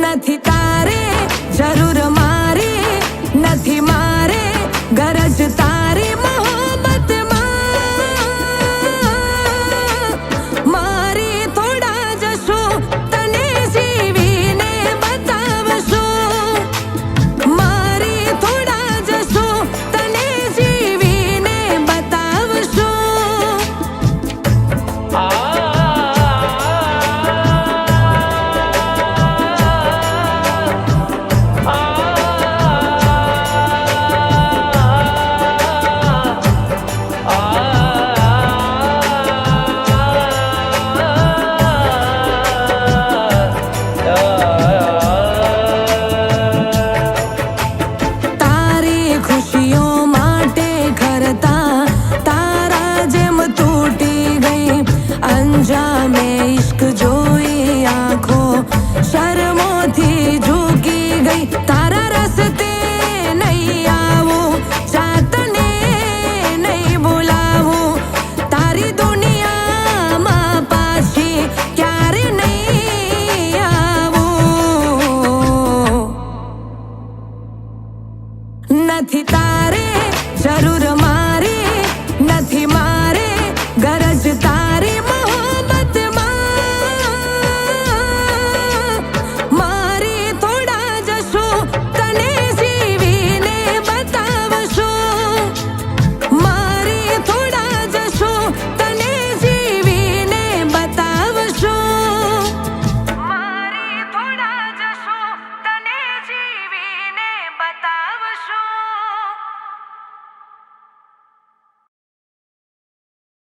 નથી તારે જરૂર મારી, નથી મારે ગરજ તારી મોહબ્બતમાં. મારી થોડા જશું તને જીવીને બતાવશું, મારી થોડા જશું તને જીવીને બતાવશું. તારી ખુશીઓ માટે ઘરતા તારા જેમ તૂટી ગઈ. અંજામે ઇશ્ક જોઈ આંખો શરમોથી ઝૂકી ગઈ. તારા રસ્તે નહીં આવું, જાતને નહીં બોલાવું, તારી દુનિયામાં પાછી ક્યારે નહીં આવું. નથી